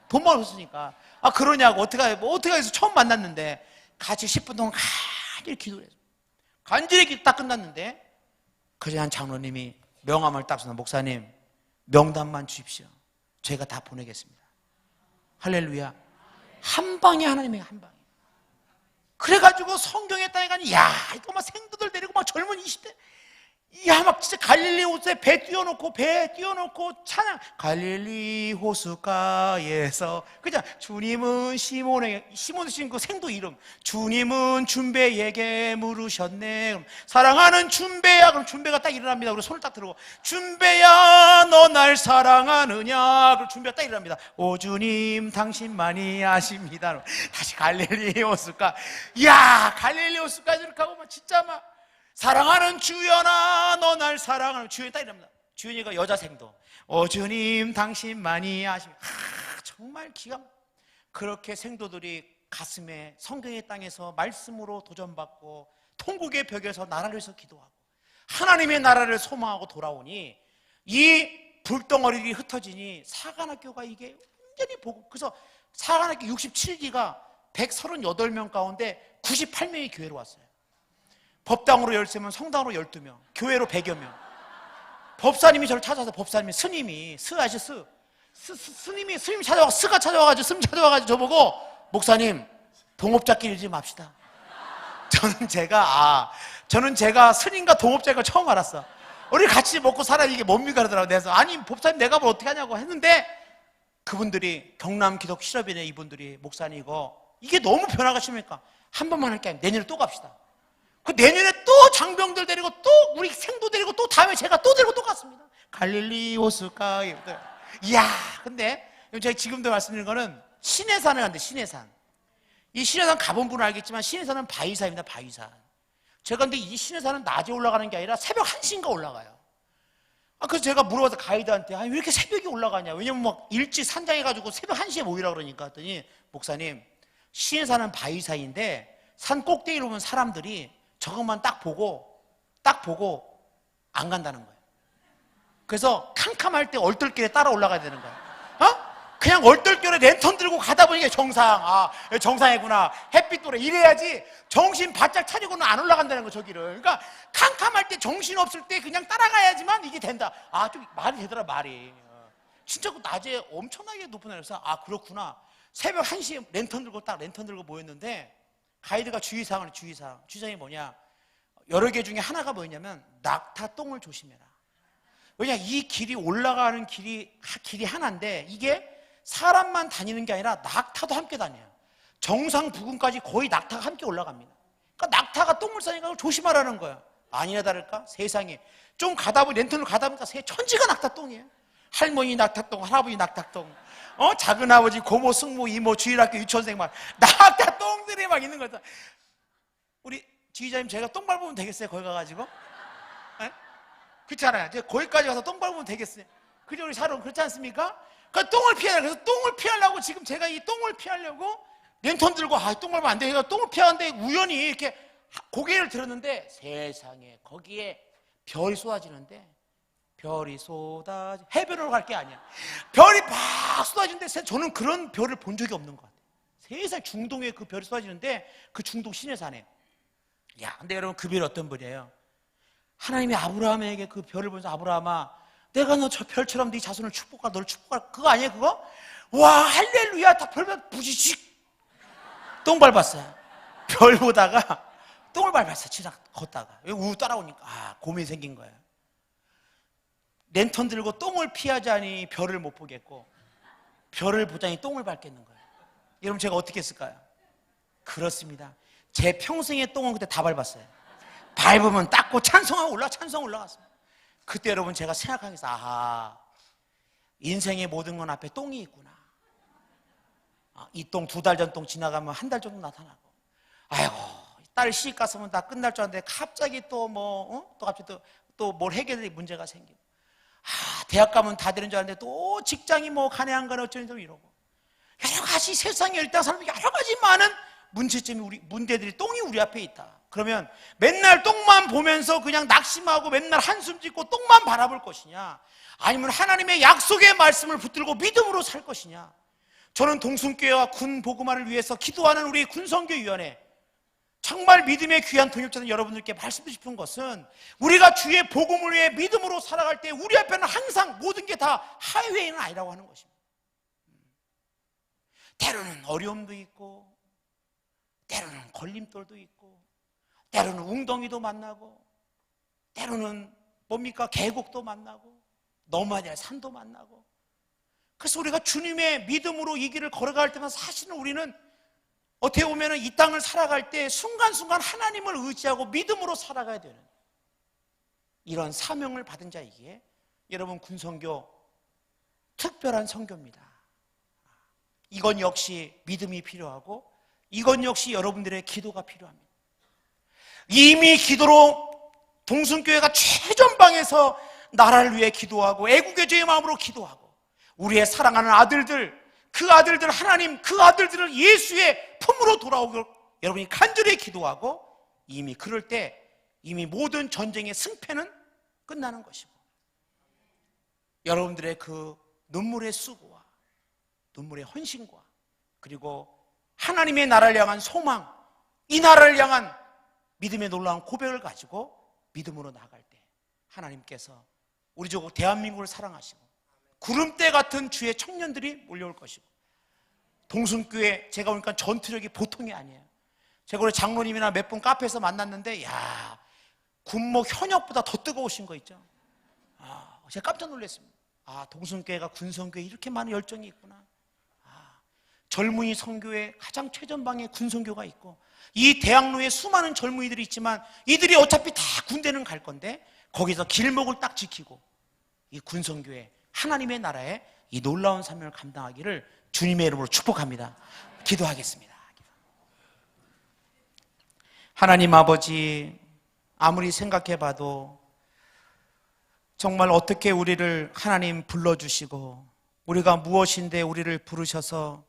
돈만 없으니까 그러냐고 어떻게 해서 처음 만났는데 같이 10분 동안 간절히 기도를 했어요. 간절히 기도 딱 끝났는데 그제 한 장로님이 명함을 딱 써서 목사님 명단만 주십시오. 제가 다 보내겠습니다. 할렐루야. 한 방에 하나님의 한 방에. 그래가지고 성경에 땅에 가니 야 이거 막 생도들 데리고 막 젊은 20대 야 막 진짜 갈릴리 호수에 배 띄워놓고 찬양 갈릴리 호수가에서 그냥 주님은 시몬 신 그 생도 이름 주님은 준배에게 물으셨네. 사랑하는 준배야. 그럼 준배가 딱 일어납니다. 그리고 손을 딱 들고 준배야 너 날 사랑하느냐. 그럼 준배가 딱 일어납니다. 오 주님 당신만이 아십니다. 다시 갈릴리 호수가 야 갈릴리 호수까지 이렇게 하고 막 진짜 막 사랑하는 주연아 너 날 사랑하는 주연이 딱 이랍니다. 주연이가 여자 생도 오 주님 당신만이 아십니다. 정말 기가 그렇게 생도들이 가슴에 성경의 땅에서 말씀으로 도전받고 통곡의 벽에서 나라를 위해서 기도하고 하나님의 나라를 소망하고 돌아오니 이 불덩어리들이 흩어지니 사관학교가 이게 완전히 보고 그래서 사관학교 67기가 138명 가운데 98명이 교회로 왔어요. 법당으로 13명, 성당으로 12명, 교회로 100여 명. 법사님이 저를 찾아서 법사님이 스님이 찾아와 스가 찾아와가지고 스님 찾아와가지고 저보고 목사님 동업자끼리 좀 합시다. 저는 제가 스님과 동업자인 걸 처음 알았어. 우리 같이 먹고 살아 이게 뭡니까 그러더라고. 그래서 아니 법사님 내가 뭘 어떻게 하냐고 했는데 그분들이 경남 기독 실업인회 이분들이 목사님 이게 너무 변화가 심하니까 한 번만 할 게 아니라 내년에 또 갑시다. 그 내년에 또 장병들 데리고 또 우리 생도 데리고 또 다음에 제가 또 데리고 또 갔습니다. 갈릴리 호수가에. 이야, 근데 제가 지금도 말씀드린 거는 신해산을 갔는데 신해산. 이 신해산 가본 분은 알겠지만 신해산은 바위산입니다. 바위산. 제가 근데 이 신해산은 낮에 올라가는 게 아니라 새벽 1시인가 올라가요. 그래서 제가 물어봐서 가이드한테 왜 이렇게 새벽에 올라가냐. 왜냐면 막 일찍 산장해가지고 새벽 1시에 모이라 그러니까 했더니 목사님 신해산은 바위산인데 산 꼭대기로 오면 사람들이 저것만 딱 보고 안 간다는 거예요. 그래서 캄캄할 때 얼떨결에 따라 올라가야 되는 거예요. 그냥 얼떨결에 랜턴 들고 가다 보니까 정상이구나. 햇빛 도래 이래야지 정신 바짝 차리고는 안 올라간다는 거 저기를. 그러니까 캄캄할 때 정신 없을 때 그냥 따라가야지만 이게 된다. 좀 말이 되더라 말이. 진짜 그 낮에 엄청나게 높은 데서 그렇구나. 새벽 1시에 랜턴 들고 모였는데 가이드가 주의사항이 뭐냐 여러 개 중에 하나가 뭐냐면 낙타똥을 조심해라. 왜냐 이 길이 올라가는 길이 하나인데 이게 사람만 다니는 게 아니라 낙타도 함께 다녀요. 정상 부근까지 거의 낙타가 함께 올라갑니다. 그러니까 낙타가 똥을 싸니까 조심하라는 거야. 아니나 다를까 세상에 좀 랜턴을 가다 보니까 천지가 낙타똥이에요. 할머니 낙타똥, 할아버지 낙타똥, 작은아버지, 고모, 승모, 이모, 주일학교 유치원생 막 낙타똥들이 막 있는 거다. 우리 지휘자님 제가 똥 밟으면 되겠어요? 거기 가가지고? 그렇지 않아요? 거기까지 가서 똥 밟으면 되겠어요? 그죠? 우리 샤론 그렇지 않습니까? 그러니까 똥을 피하려고 그래서 똥을 피하려고 지금 제가 이 똥을 피하려고 랜턴 들고 똥 밟으면 안 돼. 똥을 피하는데 우연히 이렇게 고개를 들었는데 세상에 거기에 별이 쏟아지는데 해변으로 갈 게 아니야. 별이 막 쏟아지는데 저는 그런 별을 본 적이 없는 것 같아요. 세상 중동에 그 별이 쏟아지는데 그 중동 시내산에. 근데 여러분 그 별이 어떤 별이에요? 하나님이 아브라함에게 그 별을 보면서 아브라함아 내가 너 저 별처럼 네 자손을 축복하라 너를 축복하라 그거 아니에요 그거? 와 할렐루야 다 별보다 부지직 똥 밟았어요. 별 보다가 똥을 밟았어요. 지나 걷다가 우 따라오니까 고민이 생긴 거예요. 랜턴 들고 똥을 피하자니 별을 못 보겠고 별을 보자니 똥을 밟겠는 거예요. 여러분 제가 어떻게 했을까요? 그렇습니다. 제 평생의 똥은 그때 다 밟았어요. 밟으면 닦고 찬송하고 찬송 올라갔습니다. 그때 여러분 제가 생각하겠어. 아하, 인생의 모든 건 앞에 똥이 있구나. 이 똥 2달 전 똥 지나가면 한 달 정도 나타나고, 아이고 딸 시집 갔으면 다 끝날 줄 알았는데 갑자기 또 또 갑자기 또 뭘 해결될 문제가 생기고, 대학 가면 다 되는 줄 알았는데 또 직장이 가네 안 가네 어쩌니 이러고, 여러 가지 세상에 일단 사람이 여러 가지 많은 문제들이 똥이 우리 앞에 있다. 그러면 맨날 똥만 보면서 그냥 낙심하고 맨날 한숨 짓고 똥만 바라볼 것이냐, 아니면 하나님의 약속의 말씀을 붙들고 믿음으로 살 것이냐. 저는 동순교회와 군 복음화를 위해서 기도하는 우리 군선교위원회, 정말 믿음의 귀한 동역자는 여러분들께 말씀드리고 싶은 것은, 우리가 주의 복음을 위해 믿음으로 살아갈 때 우리 앞에는 항상 모든 게 다 하이웨이는 아니라고 하는 것입니다. 때로는 어려움도 있고, 때로는 걸림돌도 있고, 때로는 웅덩이도 만나고, 때로는 계곡도 만나고, 넘어야 될 산도 만나고. 그래서 우리가 주님의 믿음으로 이 길을 걸어갈 때만 사실은 우리는 어떻게 보면 이 땅을 살아갈 때 순간순간 하나님을 의지하고 믿음으로 살아가야 되는 이런 사명을 받은 자이기에 여러분 군선교 특별한 선교입니다. 이건 역시 믿음이 필요하고, 이건 역시 여러분들의 기도가 필요합니다. 이미 기도로 동순교회가 최전방에서 나라를 위해 기도하고 애국의 죄의 마음으로 기도하고, 우리의 사랑하는 아들들, 그 아들들 하나님, 그 아들들을 예수의 품으로 돌아오고 여러분이 간절히 기도하고, 이미 그럴 때 이미 모든 전쟁의 승패는 끝나는 것이고, 여러분들의 그 눈물의 수고와 눈물의 헌신과 그리고 하나님의 나라를 향한 소망, 이 나라를 향한 믿음의 놀라운 고백을 가지고 믿음으로 나갈 때 하나님께서 우리 조국 대한민국을 사랑하시고 구름대 같은 주의 청년들이 몰려올 것이고, 동순교회 제가 보니까 전투력이 보통이 아니에요. 제가 우리 장로님이나 몇 분 카페에서 만났는데, 군목 현역보다 더 뜨거우신 거 있죠. 제가 깜짝 놀랐습니다. 동순교회가 군선교회에 이렇게 많은 열정이 있구나. 젊은이 선교에 가장 최전방에 군선교가 있고, 이 대학로에 수많은 젊은이들이 있지만 이들이 어차피 다 군대는 갈 건데 거기서 길목을 딱 지키고 이 군선교회 하나님의 나라에 이 놀라운 사명을 감당하기를 주님의 이름으로 축복합니다. 기도하겠습니다. 하나님 아버지, 아무리 생각해봐도 정말 어떻게 우리를 하나님 불러주시고 우리가 무엇인데 우리를 부르셔서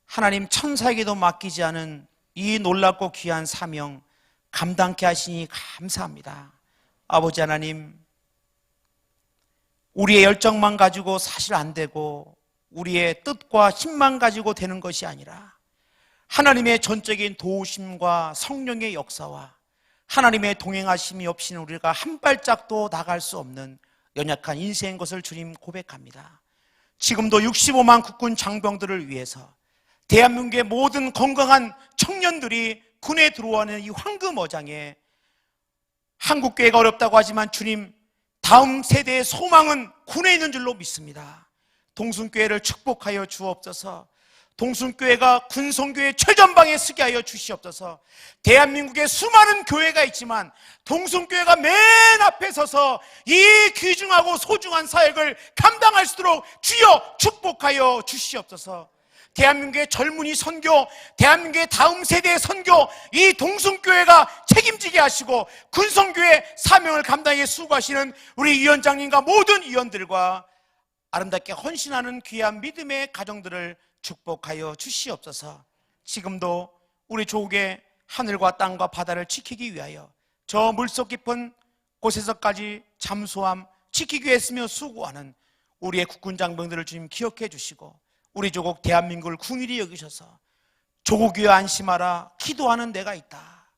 하나님 천사에게도 맡기지 않은 이 놀랍고 귀한 사명 감당케 하시니 감사합니다. 아버지 하나님, 우리의 열정만 가지고 사실 안 되고 우리의 뜻과 힘만 가지고 되는 것이 아니라 하나님의 전적인 도우심과 성령의 역사와 하나님의 동행하심이 없이는 우리가 한 발짝도 나갈 수 없는 연약한 인생인 것을 주님 고백합니다. 지금도 65만 국군 장병들을 위해서 대한민국의 모든 건강한 청년들이 군에 들어오는 이 황금어장에 한국교회가 어렵다고 하지만 주님, 다음 세대의 소망은 군에 있는 줄로 믿습니다. 동순교회를 축복하여 주옵소서. 동순교회가 군선교회 최전방에 서게 하여 주시옵소서. 대한민국에 수많은 교회가 있지만 동순교회가 맨 앞에 서서 이 귀중하고 소중한 사역을 감당할 수 있도록 주여 축복하여 주시옵소서. 대한민국의 젊은이 선교, 대한민국의 다음 세대의 선교, 이 동순교회가 책임지게 하시고 군선교회 사명을 감당하게 수고하시는 우리 위원장님과 모든 위원들과 아름답게 헌신하는 귀한 믿음의 가정들을 축복하여 주시옵소서. 지금도 우리 조국의 하늘과 땅과 바다를 지키기 위하여 저 물속 깊은 곳에서까지 잠수함 지키기 위해 쓰며 수고하는 우리의 국군 장병들을 주님 기억해 주시고, 우리 조국 대한민국을 궁일이 여기셔서 조국 위에 안심하라, 기도하는 내가 있다.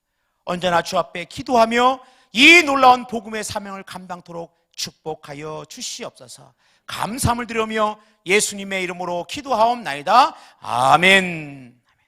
언제나 주 앞에 기도하며 이 놀라운 복음의 사명을 감당토록 축복하여 주시옵소서. 감사함을 드리며 예수님의 이름으로 기도하옵나이다. 아멘.